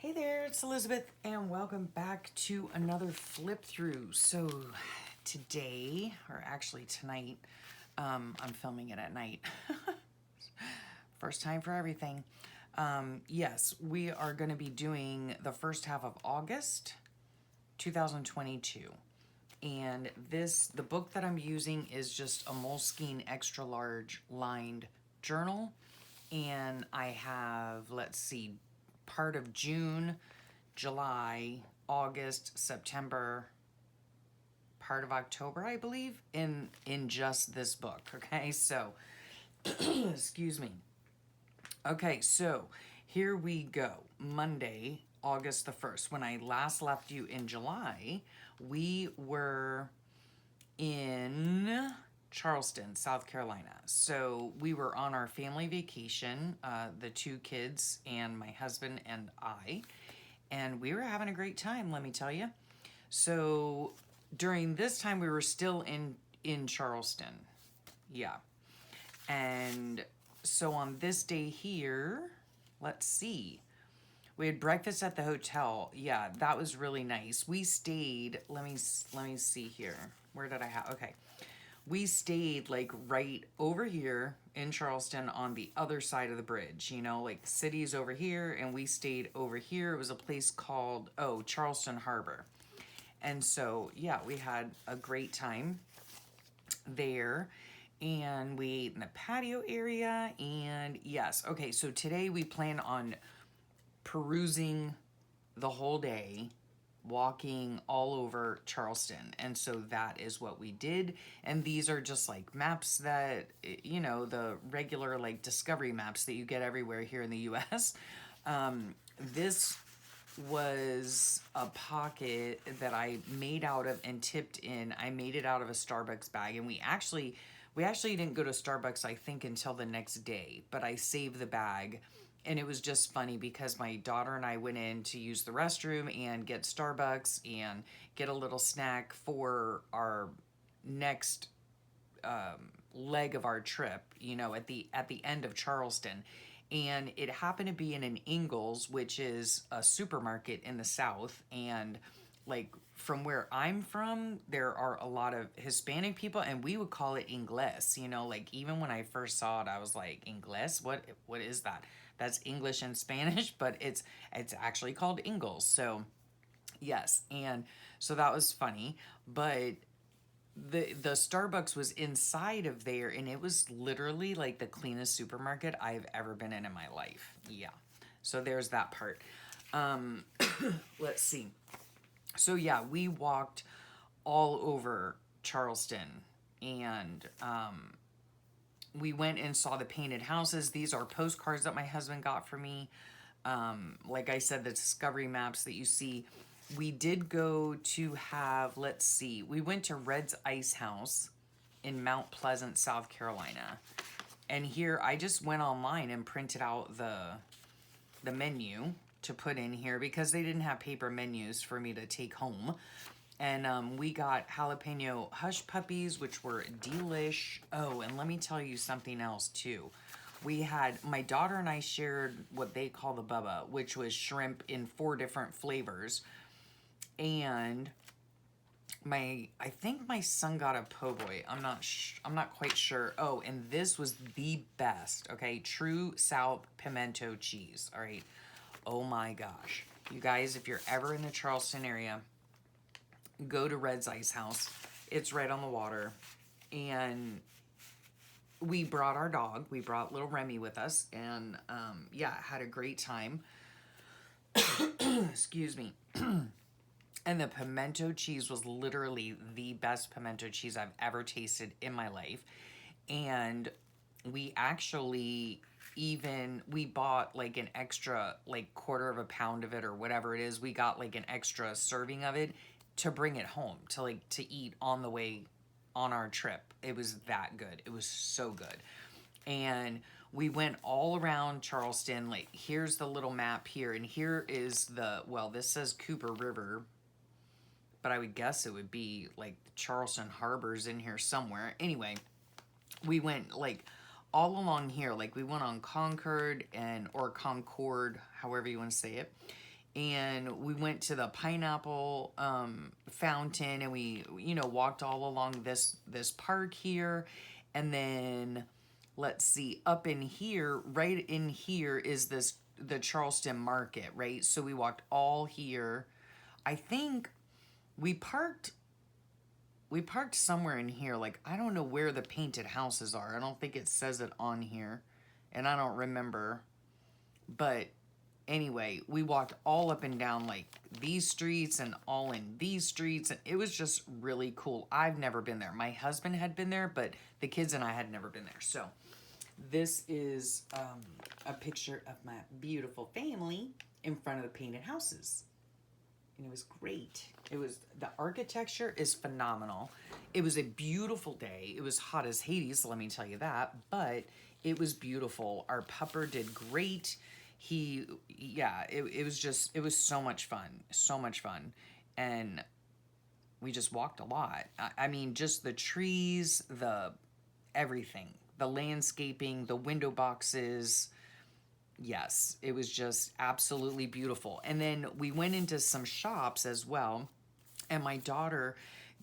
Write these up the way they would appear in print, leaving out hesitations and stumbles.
Hey there, it's Elizabeth, and welcome back to another flip through. So today, or actually tonight, I'm filming it at night. First time for everything. Yes, we are going to be doing the first half of August 2022. And the book that I'm using is just a Moleskine extra large lined journal. And I have, let's see, part of June, July, August, September, part of October, I believe, in just this book. Okay, so excuse me. Okay, so here we go. Monday, August the 1st. When I last left you in July, we were in Charleston, South Carolina. So we were on our family vacation, the two kids and my husband and I, and we were having a great time, let me tell you. So during this time, we were still in Charleston. Yeah. And so on this day here, let's see. We had breakfast at the hotel. Yeah, that was really nice. We stayed, let me see here. Where did I have? Okay. We stayed like right over here in Charleston on the other side of the bridge, you know, like the city's over here and we stayed over here. It was a place called, Charleston Harbor. And so, yeah, we had a great time there and we ate in the patio area. And yes, okay, so today we plan on perusing the whole day, walking all over Charleston. And so that is what we did. And these are just like maps that, you know, the regular like discovery maps that you get everywhere here in the US. This was a pocket that I made out of and tipped in. I made it out of a Starbucks bag, and we actually didn't go to Starbucks, I think, until the next day, but I saved the bag. And it was just funny because my daughter and I went in to use the restroom and get Starbucks and get a little snack for our next leg of our trip, you know, at the end of Charleston. And it happened to be in an Ingles, which is a supermarket in the South. And like from where I'm from, there are a lot of Hispanic people, and we would call it Ingles. You know, like even when I first saw it, I was like, Ingles? What is that? That's English and Spanish, but it's actually called Ingles. So yes, and so that was funny, but the Starbucks was inside of there, and it was literally like the cleanest supermarket I've ever been in my life. Yeah. So there's that part. Let's see. So yeah, we walked all over Charleston, and we went and saw the painted houses. These are postcards that my husband got for me. Like I said, the discovery maps that you see. We did go to have, let's see, we went to Red's Ice House in Mount Pleasant, South Carolina. And here, I just went online and printed out the menu to put in here because they didn't have paper menus for me to take home. And we got jalapeno hush puppies, which were delish. Oh, and let me tell you something else too. We had, my daughter and I shared what they call the bubba, which was shrimp in 4 different flavors. And I think my son got a po' boy. I'm not quite sure. Oh, and this was the best. Okay, true South pimento cheese. All right. Oh my gosh, you guys, if you're ever in the Charleston area, go to Red's Ice House. It's right on the water. And we brought our dog. We brought little Remy with us. And yeah, had a great time. Excuse me. And the pimento cheese was literally the best pimento cheese I've ever tasted in my life. And we actually we bought like an extra like quarter of a pound of it or whatever it is. We got like an extra serving of it to bring it home to eat on the way on our trip. It was that good. It was so good. And we went all around Charleston. Like, here's the little map here, and here is this says Cooper River, but I would guess it would be like Charleston Harbor's in here somewhere. Anyway, we went like all along here. Like we went on Concord or Concord, however you want to say it. and we went to the pineapple fountain, and we walked all along this park here. And then let's see, up in here, right in here is the Charleston market, right? So we walked all here. I think we parked somewhere in here. Like, I don't know where the painted houses are. I don't think it says it on here, and I don't remember. But anyway, we walked all up and down like these streets and all in these streets, and it was just really cool. I've never been there. My husband had been there, but the kids and I had never been there. So this is a picture of my beautiful family in front of the painted houses. And it was great. The architecture is phenomenal. It was a beautiful day. It was hot as Hades, let me tell you that, but it was beautiful. Our pupper did great. It was so much fun. And we just walked a lot. I mean, just the trees, everything, the landscaping, the window boxes. Yes, it was just absolutely beautiful. And then we went into some shops as well, and my daughter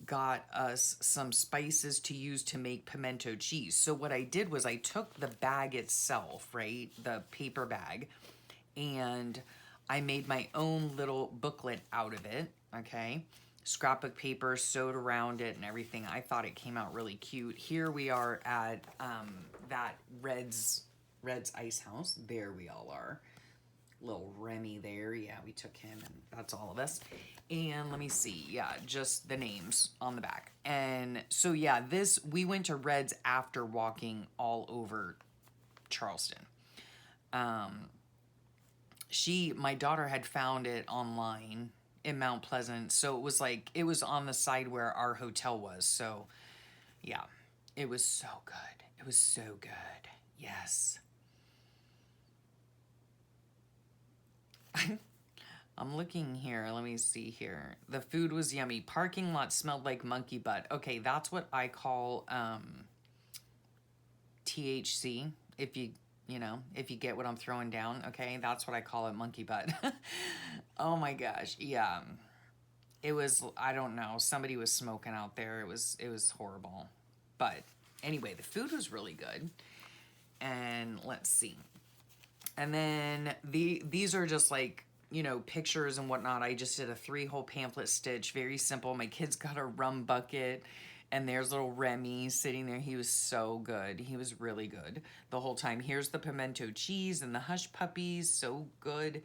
got us some spices to use to make pimento cheese. So what I did was I took the bag itself, right, the paper bag, and I made my own little booklet out of it, okay? Scrapbook paper sewed around it and everything. I thought it came out really cute. Here we are at that Red's Ice House. There we all are. Little Remy there. Yeah, we took him, and that's all of us. And let me see. Yeah, just the names on the back. And so, yeah, we went to Red's after walking all over Charleston. My daughter had found it online in Mount Pleasant. So it was on the side where our hotel was. So, yeah, it was so good. It was so good. Yes. I'm looking here. Let me see here. The food was yummy. Parking lot smelled like monkey butt. Okay, that's what I call THC. If you get what I'm throwing down, okay? That's what I call it, monkey butt. Oh my gosh. Yeah. It was, I don't know. Somebody was smoking out there. It was horrible. But anyway, the food was really good. And let's see. And then these are just like, pictures and whatnot. I just did a 3-hole pamphlet stitch. Very simple. My kids got a rum bucket, and there's little Remy sitting there. He was so good. He was really good the whole time. Here's the pimento cheese and the hush puppies. So good.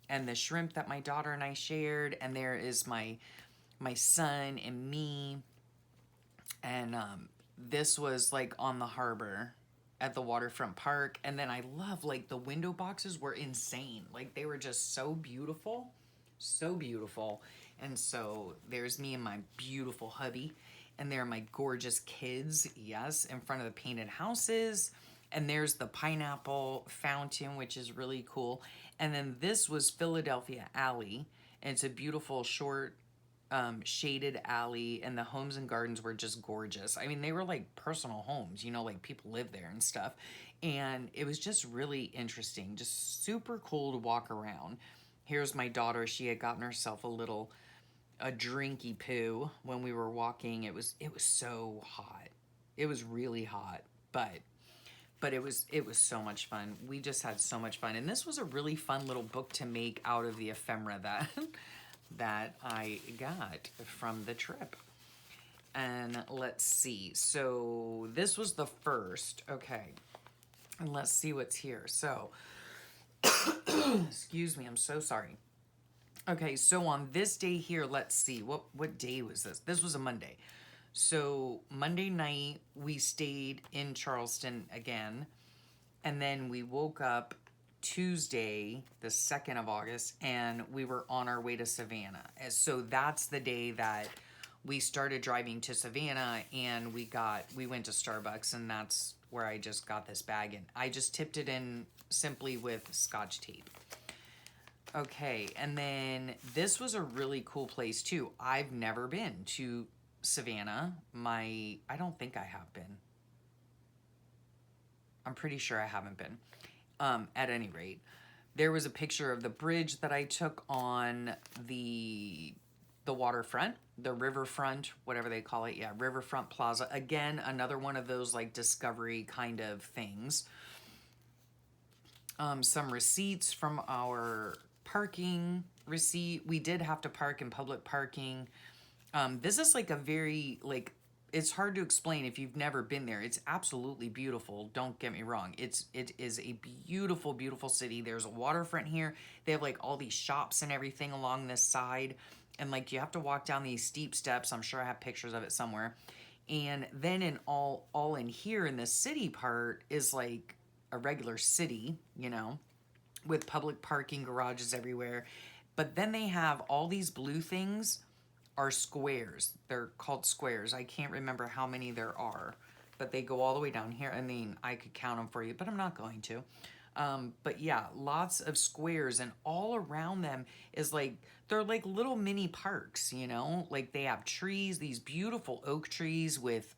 And the shrimp that my daughter and I shared. And there is my son and me. And this was like on the harbor at the waterfront park. And then I love, like, the window boxes were insane. Like, they were just so beautiful. So beautiful. And so there's me and my beautiful hubby. And there are my gorgeous kids, yes, in front of the painted houses. And there's the pineapple fountain, which is really cool. And then this was Philadelphia Alley. And it's a beautiful short shaded alley, and the homes and gardens were just gorgeous. I mean, they were like personal homes, like people live there and stuff. And it was just really interesting, just super cool to walk around. Here's my daughter. She had gotten herself a drinky poo when we were walking. It was so hot. It was really hot, but it was so much fun. We just had so much fun. And this was a really fun little book to make out of the ephemera that I got from the trip. And let's see. So this was the first. Okay. And let's see what's here. So, excuse me. I'm so sorry. Okay. So on this day here, let's see. What day was this? This was a Monday. So Monday night, we stayed in Charleston again. And then we woke up Tuesday, the 2nd of August, and we were on our way to Savannah. And so that's the day that we started driving to Savannah, and we went to Starbucks, and that's where I just got this bag in. I just tipped it in simply with Scotch tape. Okay, and then this was a really cool place too. I've never been to Savannah. I don't think I have been. I'm pretty sure I haven't been. At any rate. there was a picture of the bridge that I took on the waterfront, the riverfront, whatever they call it. Yeah, Riverfront Plaza. Again, another one of those like discovery kind of things. Some receipts from our parking receipt. We did have to park in public parking. This is like a very, like, it's hard to explain if you've never been there. It's absolutely beautiful. Don't get me wrong. It is a beautiful, beautiful city. There's a waterfront here. They have like all these shops and everything along this side. And like you have to walk down these steep steps. I'm sure I have pictures of it somewhere. And then in all in here in the city part is like a regular city, you know, with public parking, garages everywhere. But then they have all these blue things are squares. They're called squares. I can't remember how many there are, but they go all the way down here. I mean, I could count them for you, but I'm not going to. But yeah, lots of squares, and all around them is like, they're like little mini parks, you know? Like they have trees, these beautiful oak trees with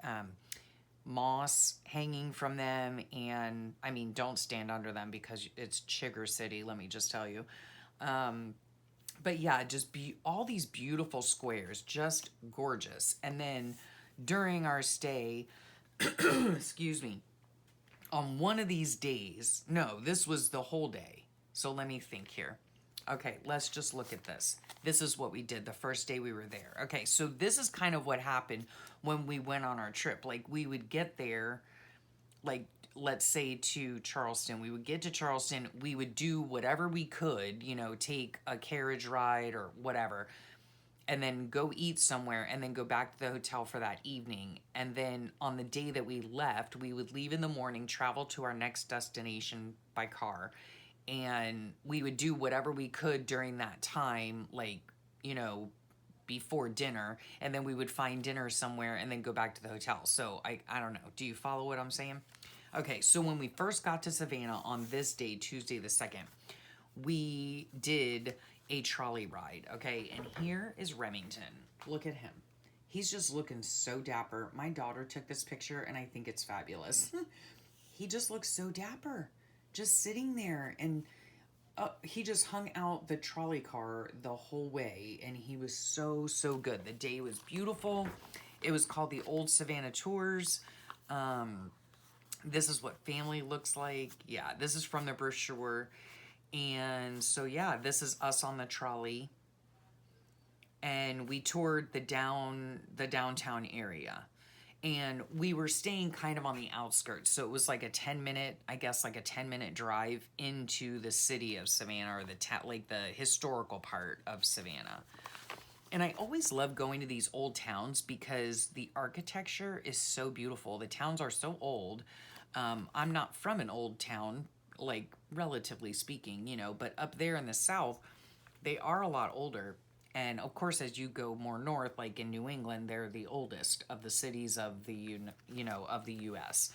moss hanging from them. And I mean, don't stand under them because it's Chigger City, let me just tell you. But yeah, just all these beautiful squares, just gorgeous. And then during our stay, excuse me, on one of these days, no, this was the whole day. So let me think here. Okay, let's just look at this. This is what we did the first day we were there. Okay, so this is kind of what happened when we went on our trip. Like we would get there, like let's say to Charleston. We would get to Charleston, we would do whatever we could, you know, take a carriage ride or whatever, and then go eat somewhere and then go back to the hotel for that evening. And then on the day that we left, we would leave in the morning, travel to our next destination by car, and we would do whatever we could during that time, like, you know, before dinner, and then we would find dinner somewhere and then go back to the hotel. So I don't know. Do you follow what I'm saying? Okay, so when we first got to Savannah on this day, Tuesday the 2nd, we did a trolley ride, okay? And here is Remington. Look at him. He's just looking so dapper. My daughter took this picture, and I think it's fabulous. He just looks so dapper, just sitting there. And he just hung out the trolley car the whole way, and he was so, so good. The day was beautiful. It was called the Old Savannah Tours. This is what family looks like. Yeah, this is from the brochure. And so, yeah, this is us on the trolley. And we toured the downtown area. And we were staying kind of on the outskirts. So it was like a 10-minute, I guess like a 10-minute drive into the city of Savannah, or like the historical part of Savannah. And I always love going to these old towns because the architecture is so beautiful. The towns are so old. I'm not from an old town, like relatively speaking, you know, but up there in the South, they are a lot older. And of course, as you go more north, like in New England, they're the oldest of the cities of the, you know, of the U.S.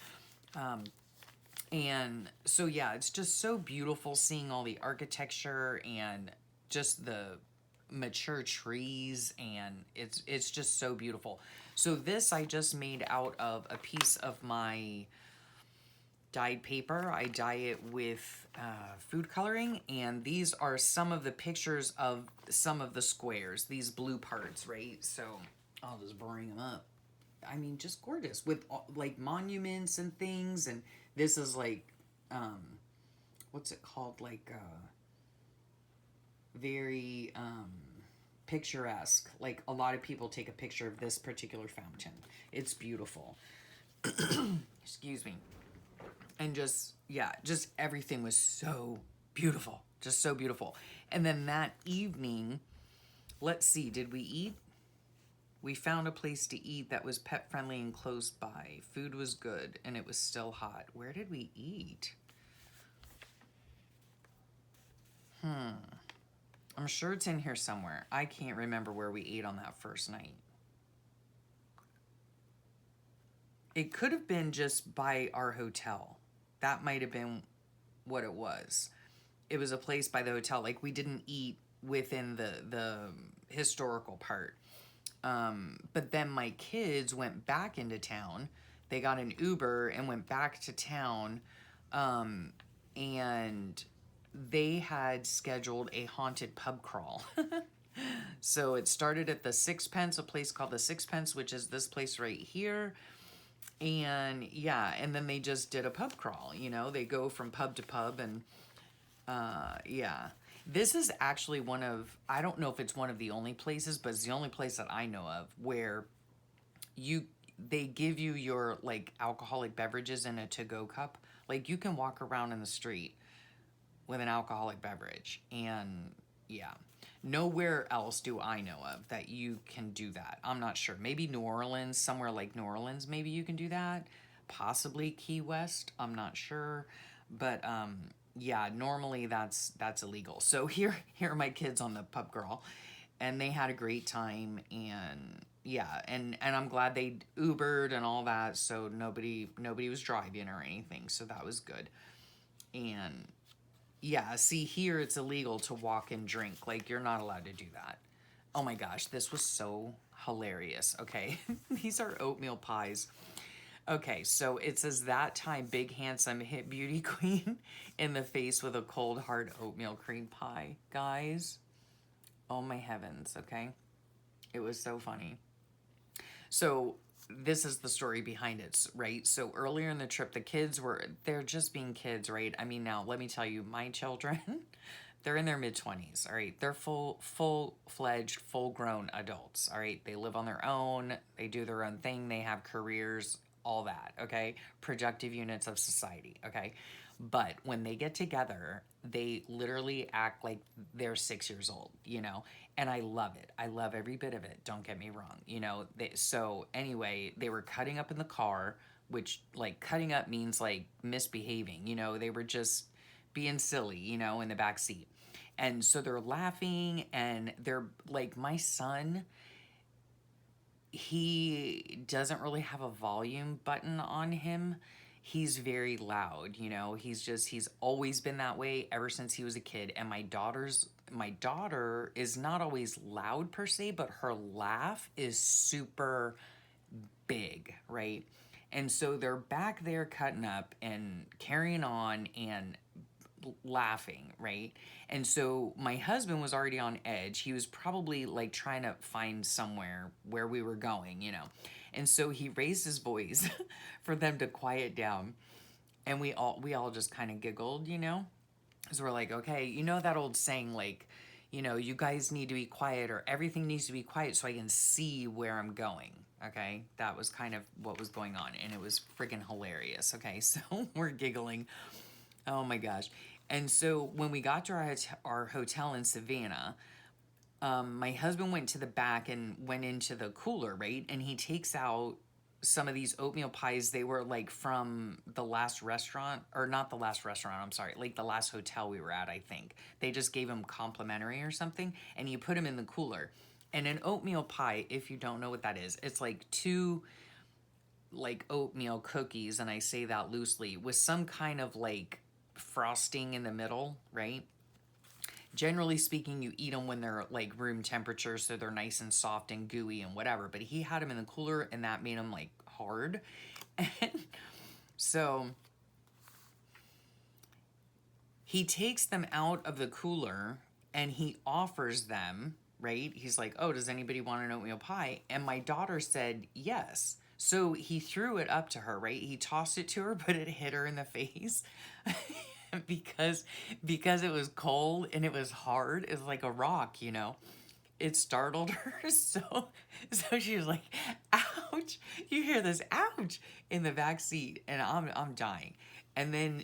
And so, yeah, it's just so beautiful seeing all the architecture and just the mature trees, and it's just so beautiful. So this I just made out of a piece of my dyed paper. I dye it with food coloring, and these are some of the pictures of some of the squares, these blue parts, right? So I'll just bring them up. I mean, just gorgeous with like monuments and things. And this is like, what's it called? Like very picturesque. Like a lot of people take a picture of this particular fountain. It's beautiful. Excuse me. And just, yeah, just everything was so beautiful. Just so beautiful. And then that evening, let's see, did we eat? We found a place to eat that was pet friendly and close by. Food was good and it was still hot. Where did we eat? I'm sure it's in here somewhere. I can't remember where we ate on that first night. It could have been just by our hotel. That might have been what it was. It was a place by the hotel. Like, we didn't eat within the historical part. But then my kids went back into town. They got an Uber and went back to town. And they had scheduled a haunted pub crawl. So it started at the Sixpence, a place called the Sixpence, which is this place right here. And yeah, and then they just did a pub crawl, you know, they go from pub to pub. And yeah, this is actually one of, I don't know if it's one of the only places, but it's the only place that I know of where they give you your like alcoholic beverages in a to-go cup. Like you can walk around in the street with an alcoholic beverage. And yeah, nowhere else do I know of that you can do that. I'm not sure. Maybe New Orleans, somewhere like New Orleans, maybe you can do that. Possibly Key West, I'm not sure. But yeah, normally that's illegal. So here are my kids on the pub crawl, and they had a great time. And yeah, and I'm glad they Ubered and all that, so nobody was driving or anything, so that was good. And yeah, see, here it's illegal to walk and drink. Like, you're not allowed to do that. Oh my gosh, this was so hilarious. Okay, these are oatmeal pies. Okay, so it says that time big handsome hit beauty queen in the face with a cold hard oatmeal cream pie. Guys, oh my heavens, okay? It was so funny. So this is the story behind it, right? So earlier in the trip, the kids they're just being kids, right? I mean, now let me tell you, my children, they're in their mid-20s, all right? They're full-fledged, full-grown adults, all right? They live on their own, they do their own thing, they have careers, all that, okay? Productive units of society, okay? But when they get together, they literally act like they're 6 years old, you know? And I love it. I love every bit of it. Don't get me wrong. You know, so anyway, they were cutting up in the car, which like cutting up means like misbehaving, you know, they were just being silly, you know, in the back seat. And so they're laughing, and they're like, my son, he doesn't really have a volume button on him. He's very loud, you know. He's always been that way ever since he was a kid. And my daughter is not always loud per se, but her laugh is super big, right? And so they're back there cutting up and carrying on and laughing, right? And so my husband was already on edge. He was probably like trying to find somewhere where we were going, you know. And so he raised his voice for them to quiet down. And we all just kind of giggled, you know. Because we're like, okay, you know that old saying, like, you know, you guys need to be quiet, or everything needs to be quiet so I can see where I'm going. Okay, that was kind of what was going on, and it was freaking hilarious. Okay, so we're giggling. Oh my gosh. And so when we got to our hotel in Savannah, my husband went to the back and went into the cooler, right? And he takes out some of these oatmeal pies. They were like from the last restaurant, or not the last restaurant, I'm sorry, like the last hotel we were at, I think. They just gave them complimentary or something, and you put them in the cooler. And an oatmeal pie, if you don't know what that is, it's like two like oatmeal cookies, and I say that loosely, with some kind of like frosting in the middle, right? Generally speaking, you eat them when they're like room temperature, so they're nice and soft and gooey and whatever. But he had them in the cooler, and that made them like hard. And so he takes them out of the cooler and he offers them, right? He's like, oh, does anybody want an oatmeal pie? And my daughter said yes. So he threw it up to her, right? He tossed it to her, but it hit her in the face. because it was cold and it was hard. It was like a rock, you know. It startled her, so she was like, ouch. You hear this ouch in the back seat, and I'm dying. And then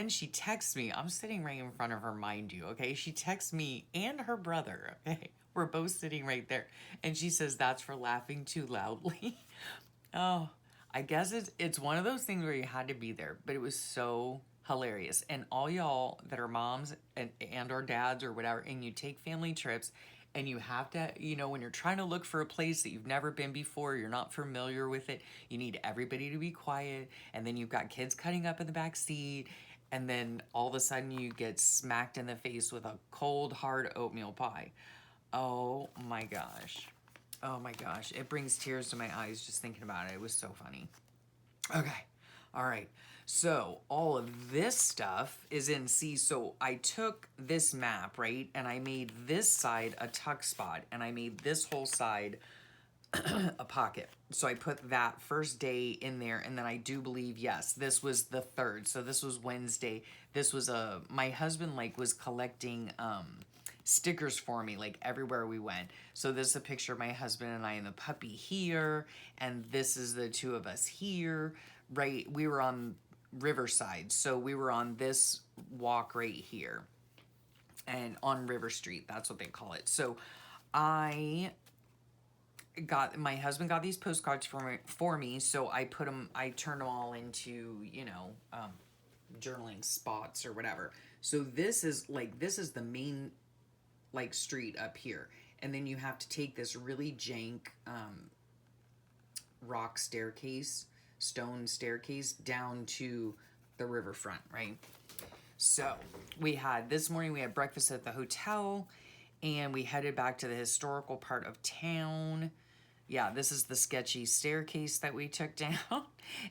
she texts me. I'm sitting right in front of her, mind you, okay? She texts me and her brother, okay? We're both sitting right there. And she says, that's for laughing too loudly. Oh, I guess it's one of those things where you had to be there, but it was so hilarious. And all y'all that are moms and or dads or whatever, and you take family trips, and you have to, you know, when you're trying to look for a place that you've never been before, you're not familiar with it, you need everybody to be quiet, and then you've got kids cutting up in the back seat, and then all of a sudden you get smacked in the face with a cold, hard oatmeal pie. Oh my gosh. Oh my gosh. It brings tears to my eyes just thinking about it. It was so funny. Okay. All right. So all of this stuff is in C. So I took this map, right? And I made this side a tuck spot, and I made this whole side a pocket. So I put that first day in there, and then I do believe, yes, this was the 3rd. So this was Wednesday. This was my husband like was collecting stickers for me like everywhere we went. So this is a picture of my husband and I and the puppy here, and this is the two of us here, right? We were on Riverside, so we were on this walk right here and on River Street, that's what they call it. So my husband got these postcards for me, so I turned them all into, journaling spots or whatever. So this is the main like street up here, and then you have to take this really jank rock staircase, stone staircase down to the riverfront, right? So this morning we had breakfast at the hotel, and we headed back to the historical part of town. Yeah, this is the sketchy staircase that we took down.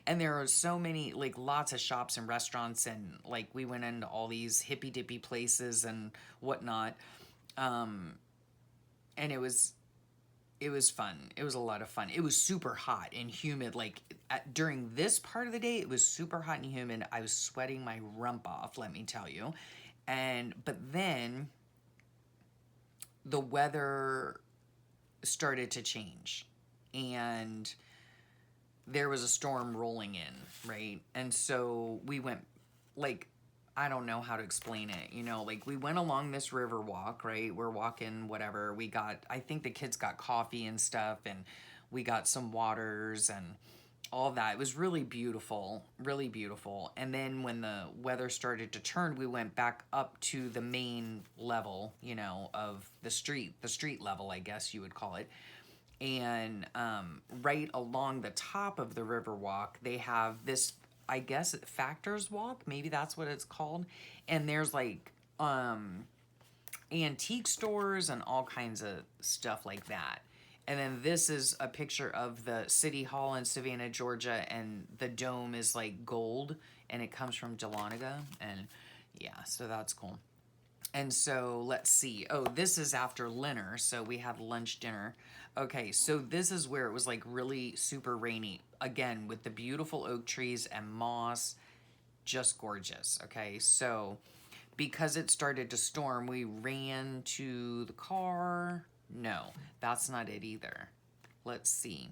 And there are so many, like lots of shops and restaurants, and like we went into all these hippy dippy places and whatnot. And it was fun. It was a lot of fun. It was super hot and humid. Like during this part of the day, it was super hot and humid. I was sweating my rump off, let me tell you. But then the weather started to change, and there was a storm rolling in, right? And so we went, like, I don't know how to explain it, like we went along this river walk, right? We're walking, whatever. I think the kids got coffee and stuff, and we got some waters and all that. It was really beautiful, really beautiful. And then when the weather started to turn, we went back up to the main level, of the street level, I guess you would call it. And right along the top of the river walk, they have this, I guess, Factors Walk, maybe that's what it's called. And there's like antique stores and all kinds of stuff like that. And then this is a picture of the City Hall in Savannah, Georgia, and the dome is like gold, and it comes from Dahlonega, and yeah, so that's cool. And so let's see. Oh, this is after dinner, so we had lunch, dinner. Okay, so this is where it was like really super rainy, again, with the beautiful oak trees and moss, just gorgeous. Okay, so because it started to storm, we ran to the car. No, that's not it either. Let's see.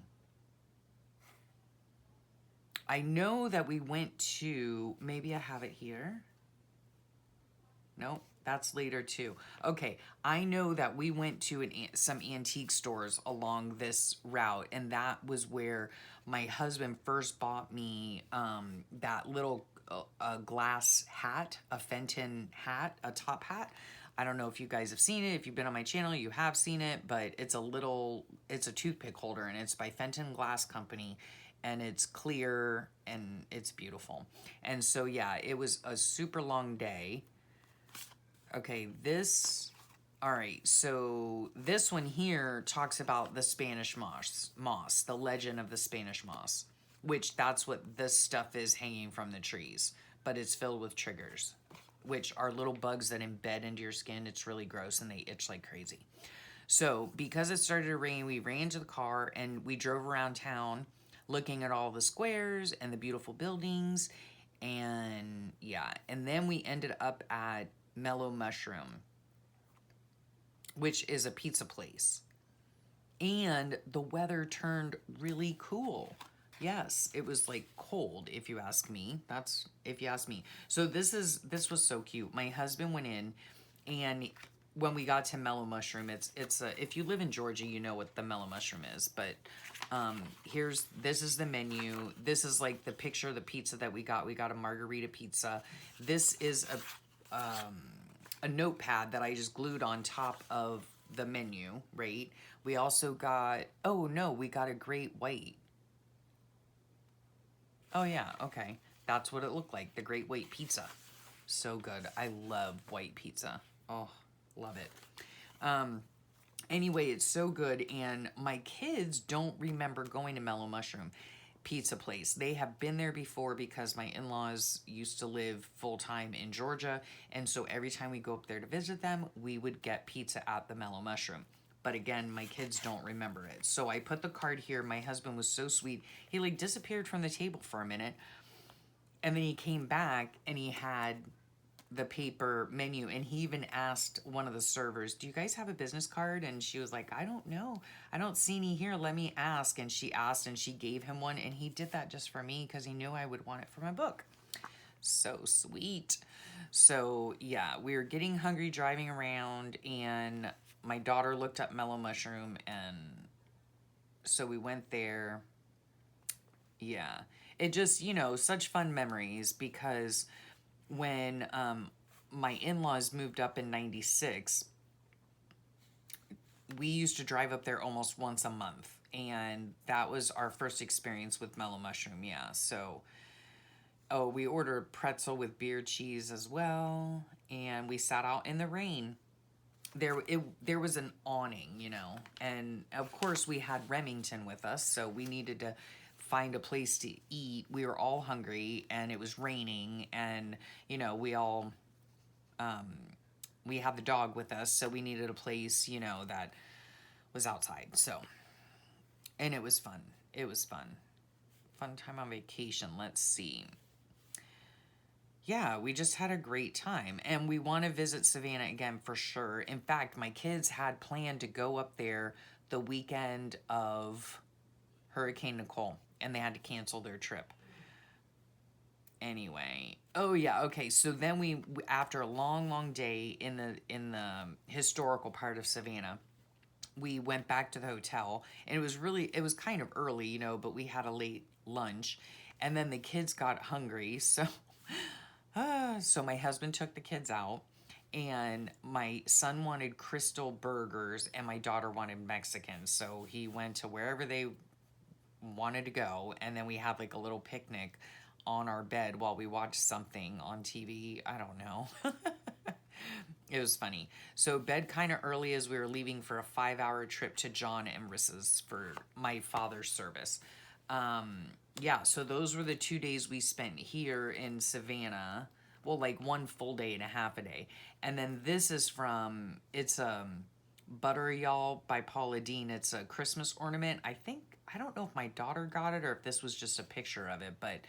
I know that we went to, maybe I have it here. Nope, that's later too. Okay, I know that we went to some antique stores along this route, and that was where my husband first bought me that little glass hat, a Fenton hat, a top hat. I don't know if you guys have seen it. If you've been on my channel, you have seen it, but it's a toothpick holder, and it's by Fenton Glass Company, and it's clear, and it's beautiful. And so, yeah, it was a super long day. Okay, all right, so this one here talks about the Spanish moss, the legend of the Spanish moss, which that's what this stuff is hanging from the trees, but it's filled with triggers, which are little bugs that embed into your skin. It's really gross, and they itch like crazy. So because it started to rain, we ran to the car, and we drove around town looking at all the squares and the beautiful buildings. And yeah, and then we ended up at Mellow Mushroom, which is a pizza place. And the weather turned really cool. Yes, it was like cold, if you ask me. That's if you ask me. So this was so cute. My husband went in, and when we got to Mellow Mushroom, it's if you live in Georgia, you know what the Mellow Mushroom is. But this is the menu. This is like the picture of the pizza that we got. We got a margarita pizza. This is a notepad that I just glued on top of the menu, right? We also got, oh no, we got a great white. Oh yeah, okay. That's what it looked like, the great white pizza. So good. I love white pizza. Oh, love it. Anyway, it's so good, and my kids don't remember going to Mellow Mushroom pizza place. They have been there before because my in-laws used to live full-time in Georgia, and so every time we go up there to visit them, we would get pizza at the Mellow Mushroom. But again, my kids don't remember it. So I put the card here. My husband was so sweet. He like disappeared from the table for a minute, and then he came back and he had the paper menu, and he even asked one of the servers, do you guys have a business card? And she was like, I don't know, I don't see any here, let me ask. And she asked and she gave him one, and he did that just for me because he knew I would want it for my book. So sweet. So yeah, we were getting hungry driving around, and my daughter looked up Mellow Mushroom, and so we went there. Yeah, it just, you know, such fun memories, because when my in-laws moved up in 96, we used to drive up there almost once a month, and that was our first experience with Mellow Mushroom. Yeah, so we ordered pretzel with beer cheese as well, and we sat out in the rain. There was an awning, you know, and of course we had Remington with us, so we needed to find a place to eat. We were all hungry, and it was raining, and you know, we had the dog with us, so we needed a place, you know, that was outside. So, and it was fun. It was fun. Fun time on vacation. Let's see. Yeah, we just had a great time, and we want to visit Savannah again for sure. In fact, my kids had planned to go up there the weekend of Hurricane Nicole, and they had to cancel their trip. Anyway, oh yeah, okay. So then we, after a long day in the historical part of Savannah, we went back to the hotel, and it was kind of early, you know, but we had a late lunch, and then the kids got hungry, so so my husband took the kids out, and my son wanted Crystal burgers, and my daughter wanted Mexican, so he went to wherever they wanted to go, and then we had like a little picnic on our bed while we watched something on TV. I don't know. It was funny. So bed kind of early as we were leaving for a 5-hour trip to John Emrys's for my father's service. Yeah, so those were the 2 days we spent here in Savannah. Well, like one full day and a half a day. And then this is from, it's Butter Y'all by Paula Deen. It's a Christmas ornament. I don't know if my daughter got it or if this was just a picture of it, but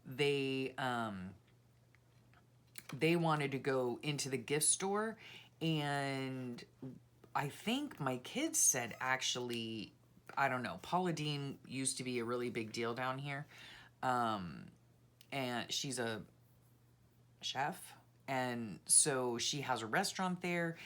they wanted to go into the gift store, and I think my kids said, actually, I don't know, Paula Deen used to be a really big deal down here, and she's a chef, and so she has a restaurant there,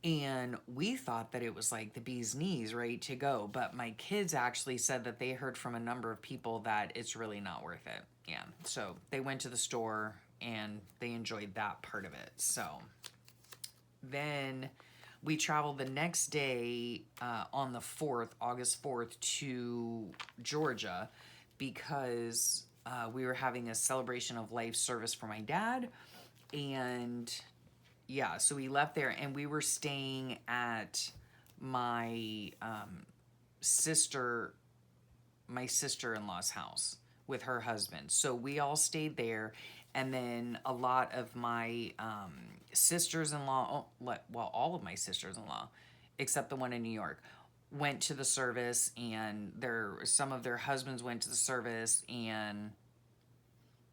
and we thought that it was like the bee's knees, right, to go, but my kids actually said that they heard from a number of people that it's really not worth it. Yeah, so they went to the store and they enjoyed that part of it. So then we traveled the next day on the 4th, August 4th, to Georgia, because we were having a celebration of life service for my dad. And yeah, so we left there, and we were staying at my sister-in-law's house with her husband. So we all stayed there, and then a lot of my sisters-in-law, well, all of my sisters-in-law, except the one in New York, went to the service, and some of their husbands went to the service, and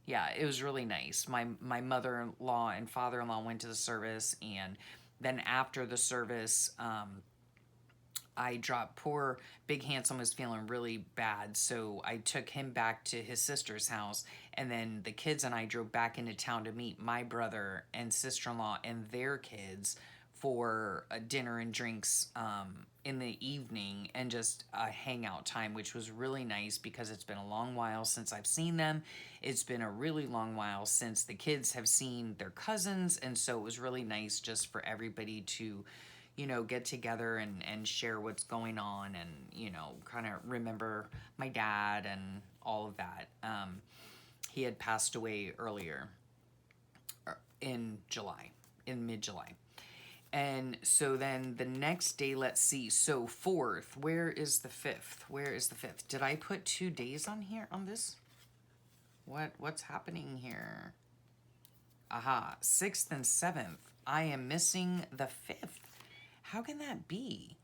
yeah, it was really nice. My mother-in-law and father-in-law went to the service, and then after the service, I dropped, poor Big Handsome was feeling really bad, so I took him back to his sister's house, and then the kids and I drove back into town to meet my brother and sister-in-law and their kids for a dinner and drinks in the evening, and just a hangout time, which was really nice because it's been a long while since I've seen them. It's been a really long while since the kids have seen their cousins, and so it was really nice just for everybody to, you know, get together and share what's going on, and, you know, kind of remember my dad and all of that. He had passed away earlier in mid-July. And so then the next day, let's see. So 4th, where is the 5th? Where is the 5th? Did I put 2 days on here on this? What's happening here? Aha, 6th and 7th. I am missing the 5th. How can that be?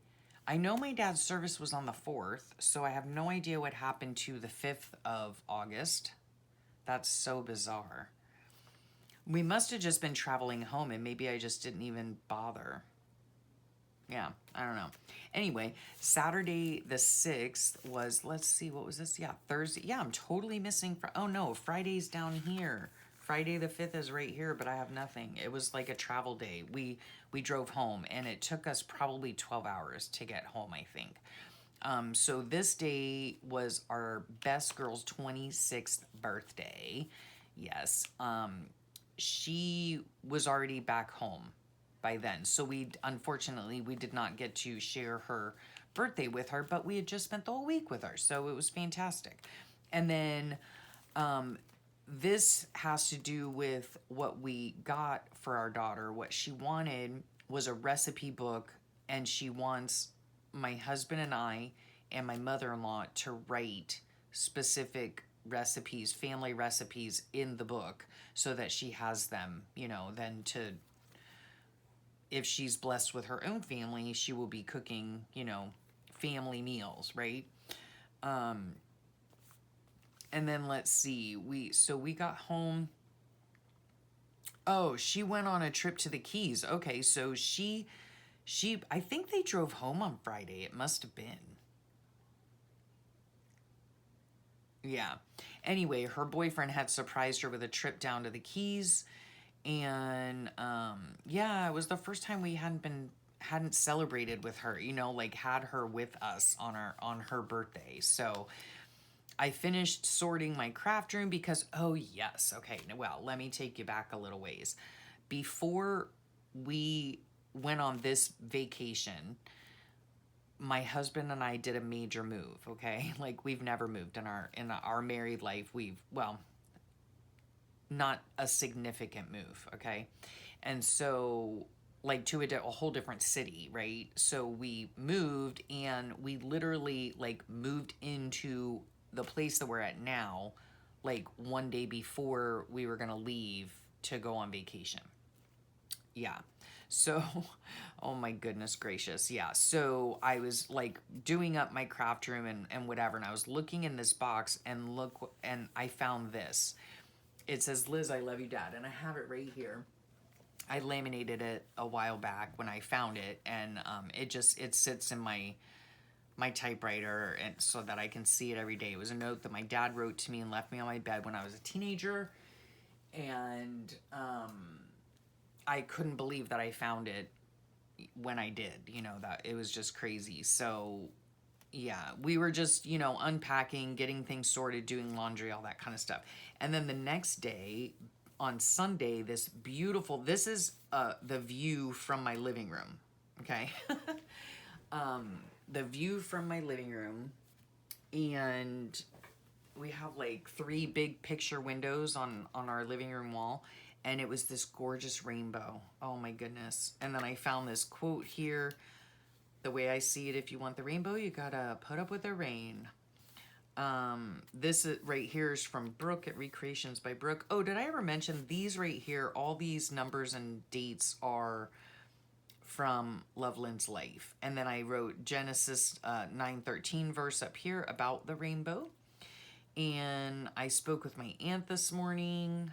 I know my dad's service was on the 4th, so I have no idea what happened to the 5th of August. That's so bizarre. We must have just been traveling home, and maybe I just didn't even bother. Yeah, I don't know. Anyway, Saturday the 6th was, let's see, what was this? Yeah, Thursday. Yeah, I'm totally missing. Oh no, Friday's down here. Friday the 5th is right here, but I have nothing. It was like a travel day. We drove home, and it took us probably 12 hours to get home, I think. So this day was our best girl's 26th birthday. Yes. She was already back home by then. So unfortunately, we did not get to share her birthday with her, but we had just spent the whole week with her. So it was fantastic. And then this has to do with what we got for our daughter. What she wanted was a recipe book, and she wants my husband and I and my mother-in-law to write specific recipes, family recipes in the book, so that she has them, then if she's blessed with her own family, she will be cooking, family meals, right? And then let's see, we got home. Oh, she went on a trip to the Keys. Okay, so she I think they drove home on Friday. It must have been. Yeah. Anyway, her boyfriend had surprised her with a trip down to the Keys. And yeah, it was the first time we hadn't celebrated with her, like had her with us on her birthday. So I finished sorting my craft room because, oh yes, okay, well, let me take you back a little ways. Before we went on this vacation, my husband and I did a major move, okay? Like we've never moved in our married life. Not a significant move, okay? And so like to a whole different city, right? So we moved, and we literally like moved into the place that we're at now, like one day before we were gonna leave to go on vacation. Yeah. So, oh my goodness gracious. Yeah. So I was like doing up my craft room and whatever. And I was looking in this box, and and I found this. It says, "Liz, I love you, Dad." And I have it right here. I laminated it a while back when I found it. And it sits in my typewriter, and so that I can see it every day. It was a note that my dad wrote to me and left me on my bed when I was a teenager. And, I couldn't believe that I found it when I did, that it was just crazy. So yeah, we were just, unpacking, getting things sorted, doing laundry, all that kind of stuff. And then the next day on Sunday, this is the view from my living room. Okay. The view from my living room, and we have like 3 big picture windows on our living room wall. And it was this gorgeous rainbow. Oh my goodness. And then I found this quote here. The way I see it, if you want the rainbow, you gotta put up with the rain. This right here is from Brooke at Recreations by Brooke. Oh, did I ever mention these right here? All these numbers and dates are from Loveland's life. And then I wrote Genesis 9:13 verse up here about the rainbow. And I spoke with my aunt this morning.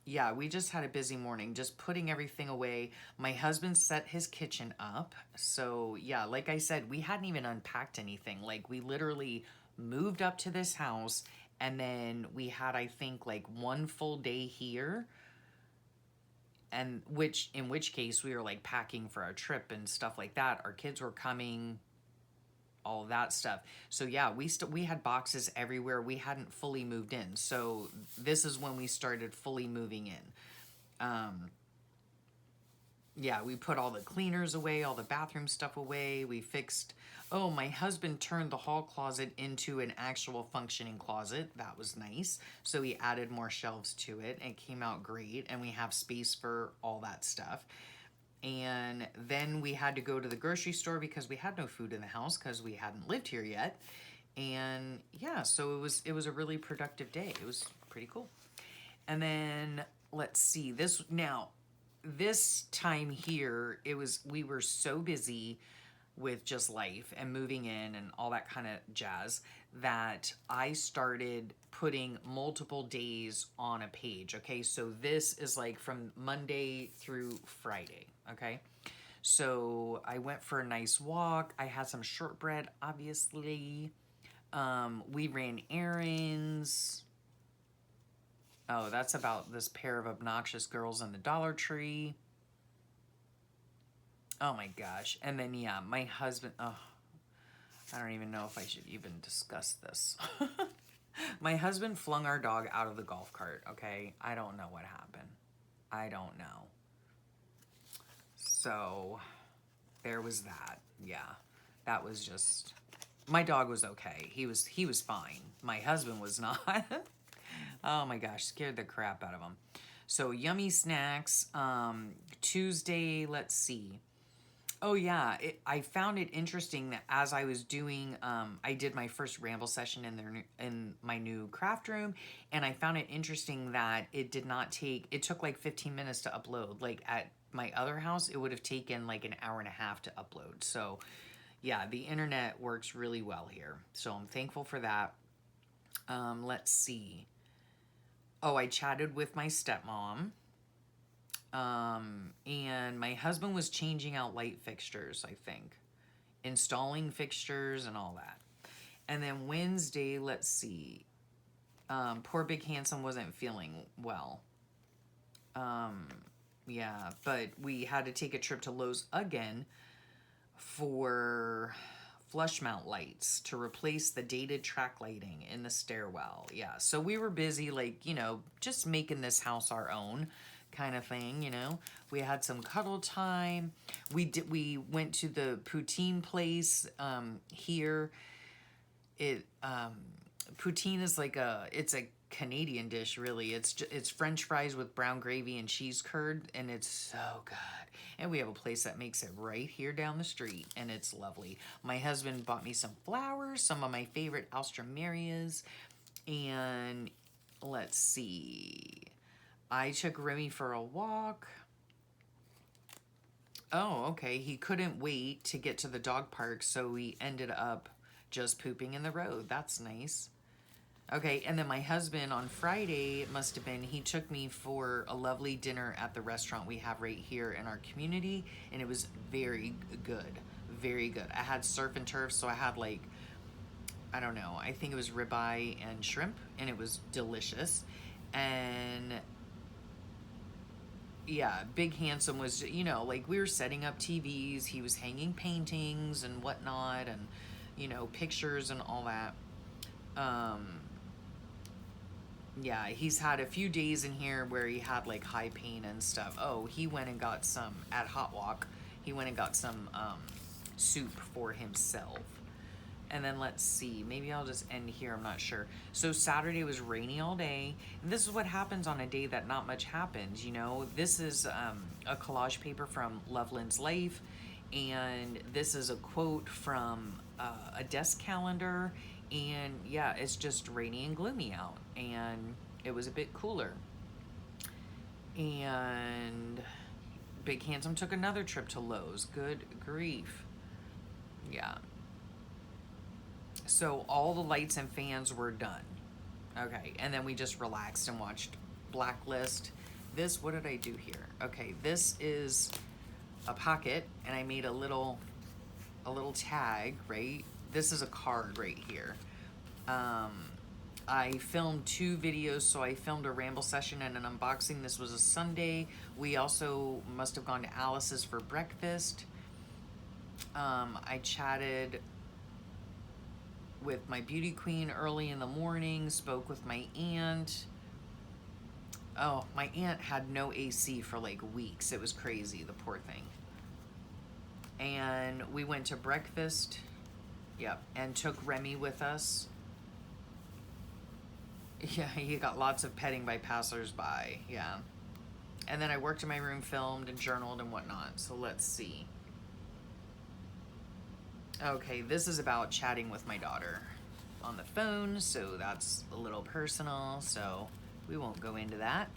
Yeah, we just had a busy morning, just putting everything away. My husband set his kitchen up. So yeah, like I said, we hadn't even unpacked anything. Like we literally moved up to this house, and then we had, I think, like 1 full day here. And in which case we were like packing for our trip and stuff like that. Our kids were coming, all that stuff. So yeah, we had boxes everywhere. We hadn't fully moved in. So this is when we started fully moving in. Yeah, we put all the cleaners away, all the bathroom stuff away. We fixed, my husband turned the hall closet into an actual functioning closet. That was nice. So he added more shelves to it, and it came out great. And we have space for all that stuff. And then we had to go to the grocery store because we had no food in the house because we hadn't lived here yet. And yeah, so it was a really productive day. It was pretty cool. And then let's see, this time here, we were so busy with just life and moving in and all that kind of jazz that I started putting multiple days on a page. Okay, so this is like from Monday through Friday. Okay, so I went for a nice walk. I had some shortbread, obviously. We ran errands. Oh, that's about this pair of obnoxious girls in the Dollar Tree. Oh my gosh. And then, yeah, my husband, oh, I don't even know if I should even discuss this. My husband flung our dog out of the golf cart, okay? I don't know what happened. I don't know. So, there was that. Yeah, that was just, my dog was okay. He was fine. My husband was not. Oh my gosh, scared the crap out of him. So, yummy snacks. Tuesday, let's see. Oh yeah, I found it interesting that as I was doing, I did my first ramble session in my new craft room, and I found it interesting that it took like 15 minutes to upload. Like at my other house, it would have taken like an hour and a half to upload. So yeah, the internet works really well here. So I'm thankful for that. Let's see. Oh, I chatted with my stepmom. And my husband was changing out light fixtures, I think. Installing fixtures and all that. And then Wednesday, let's see. Poor Big Handsome wasn't feeling well. Yeah, but we had to take a trip to Lowe's again for flush mount lights to replace the dated track lighting in the stairwell. Yeah, so we were busy, like, just making this house our own kind of thing. We had some cuddle time. We went to the poutine place here. Poutine is like it's a Canadian dish, really. It's French fries with brown gravy and cheese curd, and it's so good. And we have a place that makes it right here down the street, and it's lovely. My husband bought me some flowers, some of my favorite alstroemerias, and let's see. I took Remy for a walk. Oh, okay. He couldn't wait to get to the dog park, so we ended up just pooping in the road. That's nice. Okay, and then my husband on Friday, it must have been, he took me for a lovely dinner at the restaurant we have right here in our community, and it was very good. Very good. I had surf and turf, so I had like, I don't know, I think it was ribeye and shrimp, and it was delicious. And yeah, Big Handsome was, like we were setting up TVs, he was hanging paintings and whatnot, and, pictures and all that. Yeah, he's had a few days in here where he had like high pain and stuff. Oh, he went and got some, at Hot Walk, he went and got some soup for himself. And then let's see, maybe I'll just end here, I'm not sure. So Saturday was rainy all day. And this is what happens on a day that not much happens, This is a collage paper from Loveland's Life. And this is a quote from a desk calendar. And yeah, it's just rainy and gloomy out. And it was a bit cooler. And Big Handsome took another trip to Lowe's. Good grief. Yeah. So all the lights and fans were done. Okay, and then we just relaxed and watched Blacklist. What did I do here? Okay, this is a pocket, and I made a little tag, right? This is a card right here. I filmed 2 videos, so I filmed a ramble session and an unboxing. This was a Sunday. We also must have gone to Alice's for breakfast. I chatted with my beauty queen early in the morning, spoke with my aunt. Oh, my aunt had no AC for like weeks. It was crazy, the poor thing. And we went to breakfast. Yep, and took Remy with us. Yeah, he got lots of petting by passersby. Yeah. And then I worked in my room, filmed and journaled and whatnot. So let's see. Okay, this is about chatting with my daughter on the phone, so that's a little personal, so we won't go into that.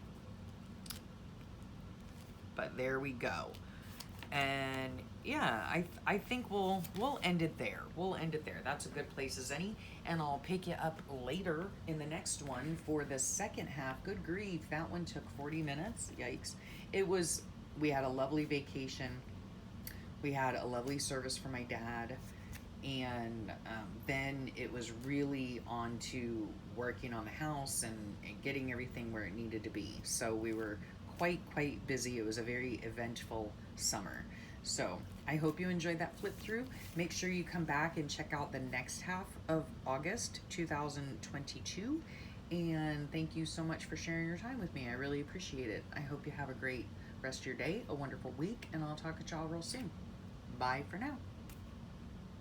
But there we go. And yeah, I think we'll end it there. We'll end it there. That's a good place as any. And I'll pick you up later in the next one for the second half. Good grief, that one took 40 minutes. Yikes. We had a lovely vacation. We had a lovely service for my dad. And then it was really on to working on the house and getting everything where it needed to be. So we were quite busy. It was a very eventful summer. So I hope you enjoyed that flip through. Make sure you come back and check out the next half of August 2022. And thank you so much for sharing your time with me. I really appreciate it. I hope you have a great rest of your day, a wonderful week, and I'll talk to y'all real soon. Bye for now.